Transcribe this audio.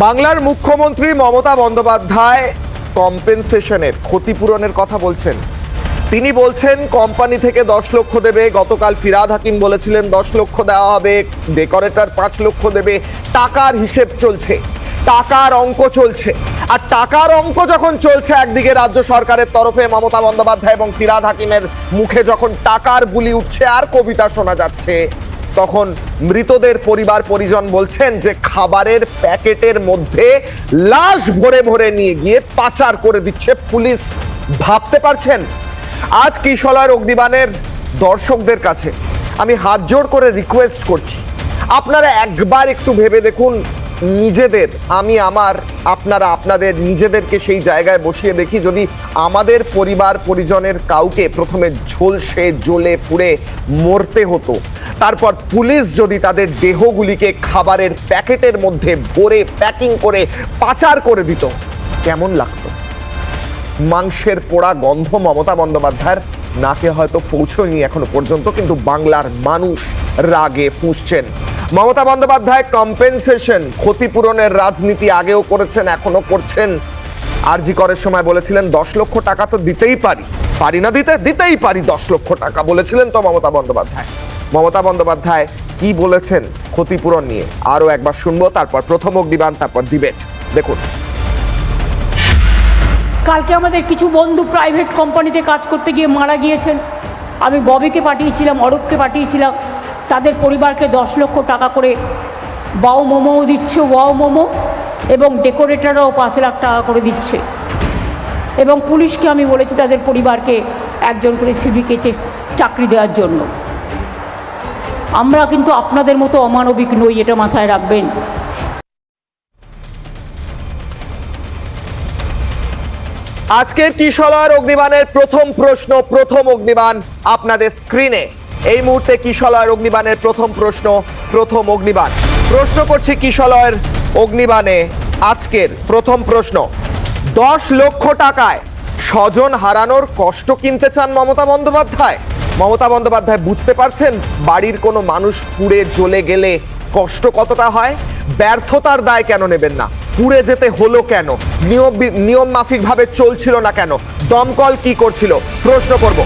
বাংলার মুখ্যমন্ত্রী মমতা বন্দ্যোপাধ্যায় কম্পেনসেশনের ক্ষতিপূরণের কথা বলছেন। তিনি বলছেন কোম্পানি থেকে 10 লক্ষ দেবে। গতকাল ফিরহাদ হাকিম বলেছিলেন 10 লক্ষ দেওয়া হবে, ডেকোরেটর 5 লক্ষ দেবে। টাকার হিসেব চলছে, টাকার অঙ্ক চলছে। আর টাকার অঙ্ক যখন চলছে একদিকে রাজ্য সরকারের তরফে মমতা বন্দ্যোপাধ্যায় এবং ফিরহাদ হাকিমের মুখে যখন টাকার বুলি উঠছে আর কবিতা শোনা যাচ্ছে, তখন মৃতদের পরিবার পরিজন বলছেন যে খাবারের প্যাকেটের মধ্যে লাশ ভরে ভরে নিয়ে গিয়ে পাচার করে দিচ্ছে পুলিশ। ভাবতে পারছেন? আজ কিশলয়ের অগ্নিবাণের দর্শকদের কাছে আমি হাত জোড় করে রিকোয়েস্ট করছি, আপনারা একবার একটু ভেবে দেখুন নিজেদের, আমি আমার, আপনারা আপনাদের নিজেদেরকে সেই জায়গায় বসিয়ে দেখি। যদি আমাদের পরিবার পরিজনের কাউকে প্রথমে ঝলসে জ্বলে পুড়ে মরতে হতো, তারপর পুলিশ যদি তাদের দেহগুলিকে খাবারের প্যাকেটের মধ্যে ভরে প্যাকিং করে পাচার করে দিত, কেমন লাগতো? মাংসের পোড়া গন্ধ মমতা বন্দ্যোপাধ্যায়ের নাকে হয়তো পৌঁছয়নি এখনো পর্যন্ত, কিন্তু বাংলার মানুষ রাগে ফুঁসছেন। মমতা বন্দ্যোপাধ্যায় কম্পেনসেশন, ক্ষতিপূরণের রাজনীতি আগেও করেছেন, এখনো করছেন। আরজি করের সময় বলেছিলেন 10 লক্ষ টাকা তো দিতেই পারি না দিতেই পারি 10 লক্ষ টাকা বলেছিলেন তো মমতা বন্দ্যোপাধ্যায়। মমতা বন্দ্যোপাধ্যায় কি বলেছেন ক্ষতিপূরণ নিয়ে আরো একবার শুনবো, তারপর প্রথম অগ্নিবাণ, তারপর ডিবেট। দেখুন, কালকে আমাদের কিছু বন্ধু প্রাইভেট কোম্পানিতে কাজ করতে গিয়ে মারা গিয়েছেন। আমি ববিকে পাঠিয়েছিলাম, অরূপকে পাঠিয়েছিলাম, তাদের পরিবারকে 10 লক্ষ টাকা করে বাউ মোমোও দিচ্ছে, ওয়াও মোমো, এবং ডেকোরেটররাও 5 লাখ টাকা করে দিচ্ছে। এবং পুলিশকে আমি বলেছি তাদের পরিবারকে একজন করে সিভিকে চাকরি দেওয়ার জন্য। আমরা কিন্তু আপনাদের মতো অমানবিক নই, এটা মাথায় রাখবেন। আজকের কিশলয়ের অগ্নিবাণের প্রথম প্রশ্ন, প্রথম অগ্নিবাণ আপনাদের স্ক্রিনে। এই মুহূর্তে কিশলয়ের অগ্নিবাণের প্রথম প্রশ্ন, প্রথম অগ্নিবাণ। প্রশ্ন করছি কিশলয়ের অগ্নিবাণে আজকের প্রথম প্রশ্ন, 10 লক্ষ টাকায় স্বজন হারানোর কষ্ট কিনতে চান মমতা বন্দ্যোপাধ্যায়? মমতা বন্দ্যোপাধ্যায় বুঝতে পারছেন বাড়ির কোনো মানুষ পুড়ে জ্বলে গেলে কষ্ট কতটা হয়? ব্যর্থতার দায় কেন নেবেন না? পুড়ে যেতে হলো কেন? নিয়ম মাফিক ভাবে চলছিল না কেন? দমকল কি করছিল? প্রশ্ন করব।